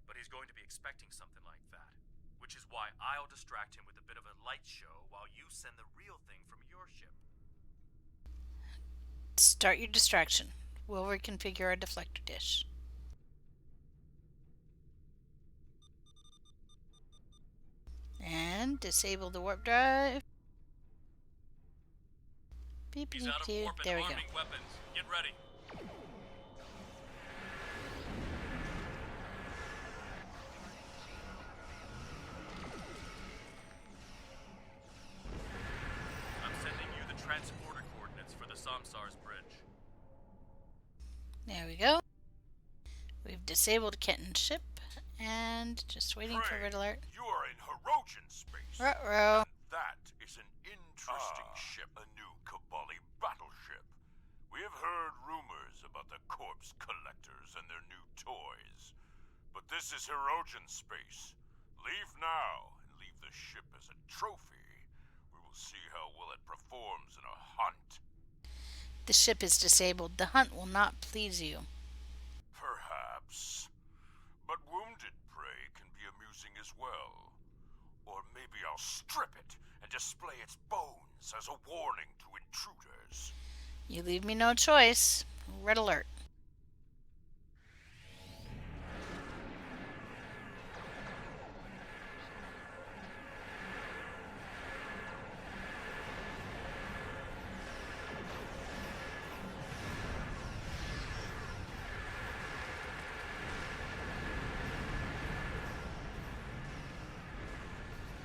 But he's going to be expecting something like that, which is why I'll distract him with a bit of a light show while you send the real thing from your ship. Start your distraction. We'll reconfigure our deflector dish. And disable the warp drive. Beep, He's beep, out of beep. warp and There we go. arming weapons. Get ready. I'm sending you the transporter coordinates for the Samsar's bridge. There we go. We've disabled Kenton's ship and just waiting for red alert. You are in Hirogen space. Ruh-roh. That is an interesting ship, a new Kabali battleship. We have heard rumors about the corpse collectors and their new toys. But this is Hirogen space. Leave now and leave the ship as a trophy. We will see how well it performs in a hunt. The ship is disabled. The hunt will not please you. Perhaps. But wounded prey can be amusing as well. Or maybe I'll strip it and display its bones as a warning to intruders. You leave me no choice. Red alert.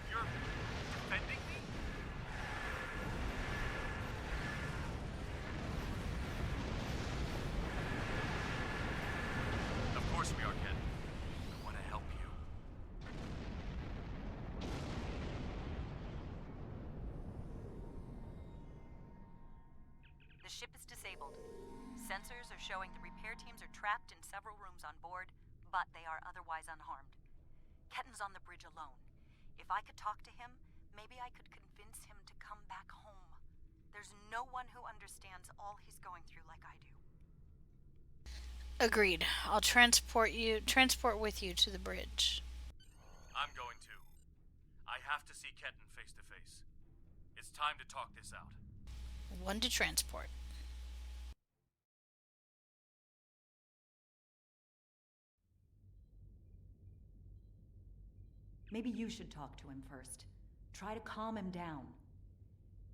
You're defending me? Of course we are, Ken. I want to help you. The ship is disabled. Sensors are showing the repair teams are trapped in several rooms on board, but they are otherwise unharmed. Ketton's on the bridge alone. If I could talk to him, maybe I could convince him to come back home. There's no one who understands all he's going through like I do. Agreed. I'll transport with you to the bridge. I'm going to. I have to see Kenton face to face. It's time to talk this out. One to transport. Maybe you should talk to him first. Try to calm him down.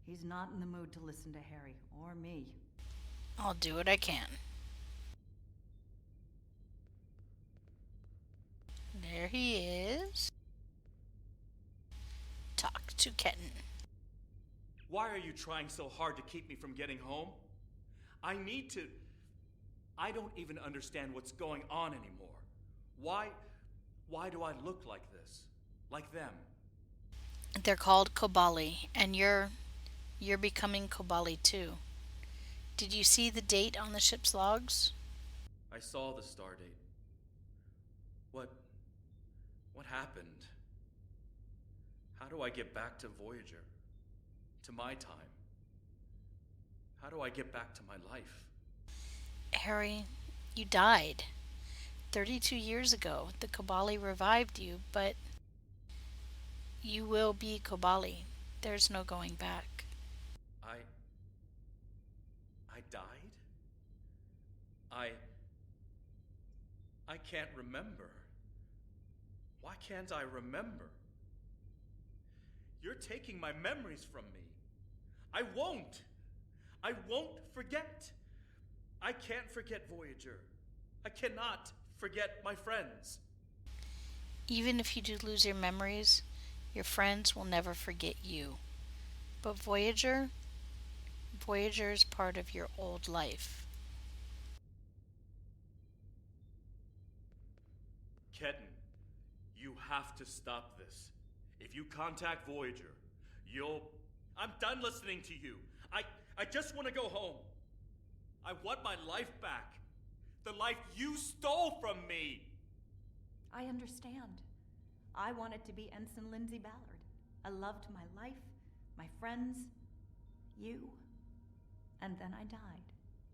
He's not in the mood to listen to Harry or me. I'll do what I can. There he is. Talk to Ketten. Why are you trying so hard to keep me from getting home? I need to... I don't even understand what's going on anymore. Why do I look like this? Like them? They're called Kobali, and you're becoming Kobali too. Did you see the date on the ship's logs? I saw the star date. What happened? How do I get back to Voyager? To my time? How do I get back to my life? Harry, you died 32 years ago. The Kobali revived you, but you will be Kobali. There's no going back. I died? I can't remember. Why can't I remember? You're taking my memories from me. I won't forget. I can't forget Voyager. I cannot forget my friends. Even if you do lose your memories, your friends will never forget you. But Voyager is part of your old life. Ketten, you have to stop this. If you contact Voyager, I'm done listening to you. I just want to go home. I want my life back. The life you stole from me. I understand. I wanted to be Ensign Lindsay Ballard. I loved my life, my friends, you. And then I died.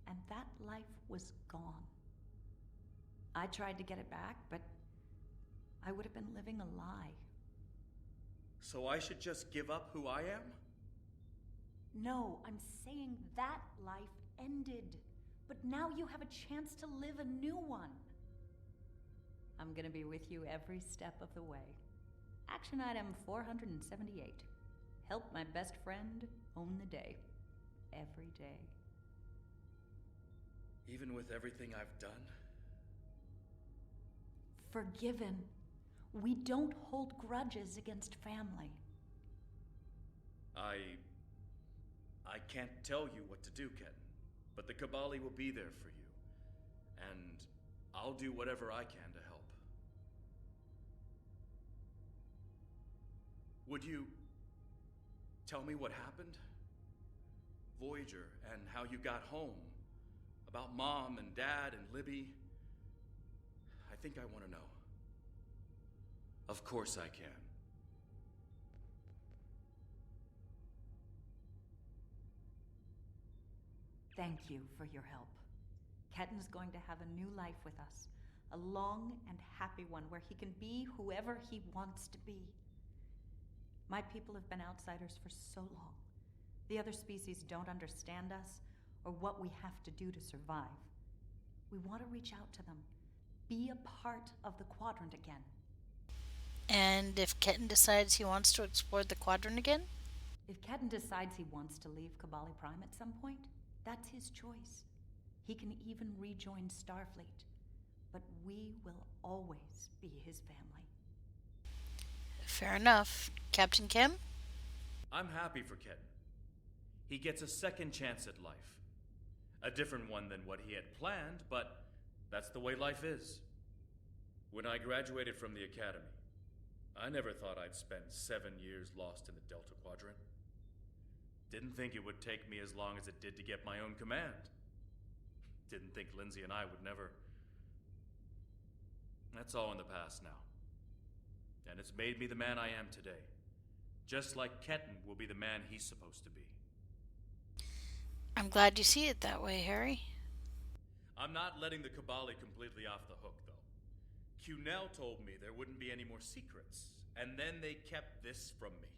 And that life was gone. I tried to get it back, but I would have been living a lie. So I should just give up who I am? No, I'm saying that life ended. But now you have a chance to live a new one. I'm gonna be with you every step of the way. Action item 478. Help my best friend own the day. Every day. Even with everything I've done? Forgiven. We don't hold grudges against family. I can't tell you what to do, Ketten, but the Kobali will be there for you, and I'll do whatever I can to help. Would you tell me what happened? Voyager, and how you got home? About Mom and Dad and Libby? I think I want to know. Of course I can. Thank you for your help. Ketten's going to have a new life with us. A long and happy one where he can be whoever he wants to be. My people have been outsiders for so long. The other species don't understand us or what we have to do to survive. We want to reach out to them, be a part of the Quadrant again. And if Ketten decides he wants to explore the Quadrant again? If Ketten decides he wants to leave Kobali Prime at some point, that's his choice. He can even rejoin Starfleet. But we will always be his family. Fair enough. Captain Kim? I'm happy for Ketten. He gets a second chance at life. A different one than what he had planned, but that's the way life is. When I graduated from the academy, I never thought I'd spend 7 years lost in the Delta Quadrant. Didn't think it would take me as long as it did to get my own command. Didn't think Lindsay and I would never... That's all in the past now. And it's made me the man I am today. Just like Ketten will be the man he's supposed to be. I'm glad you see it that way, Harry. I'm not letting the Kobali completely off the hook, though. Cunell told me there wouldn't be any more secrets, and then they kept this from me.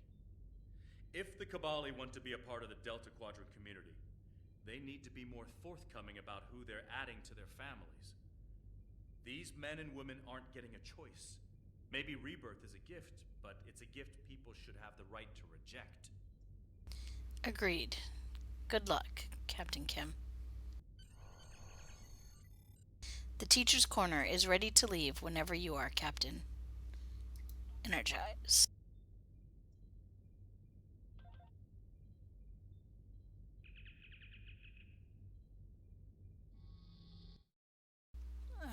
If the Kobali want to be a part of the Delta Quadrant community, they need to be more forthcoming about who they're adding to their families. These men and women aren't getting a choice. Maybe rebirth is a gift, but it's a gift people should have the right to reject. Agreed. Good luck, Captain Kim. The teacher's corner is ready to leave whenever you are, Captain. Energize.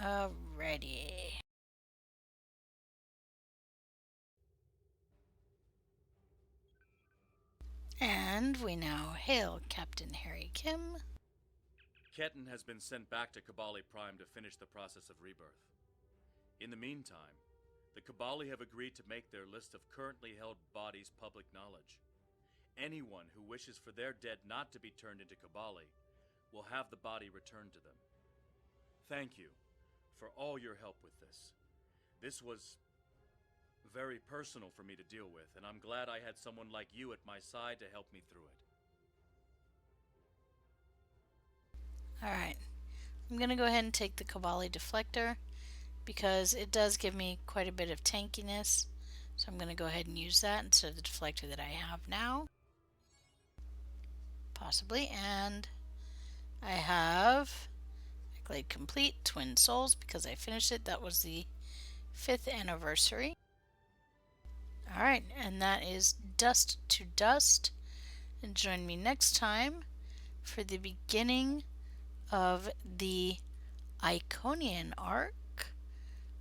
Alrighty. And we now hail Captain Harry Kim. Ketan has been sent back to Kabali Prime to finish the process of rebirth. In the meantime, the Kabali have agreed to make their list of currently held bodies public knowledge. Anyone who wishes for their dead not to be turned into Kabali will have the body returned to them. Thank you for all your help with this. This was very personal for me to deal with, and I'm glad I had someone like you at my side to help me through it. Alright. I'm going to go ahead and take the Kabali Deflector because it does give me quite a bit of tankiness. So I'm going to go ahead and use that instead of the deflector that I have now. Possibly. And I have Glade Complete, Twin Souls, because I finished it. That was the 5th anniversary. Alright, and that is Dust to Dust. And join me next time for the beginning of the Iconian arc,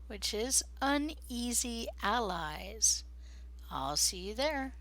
which is Uneasy Allies. I'll see you there.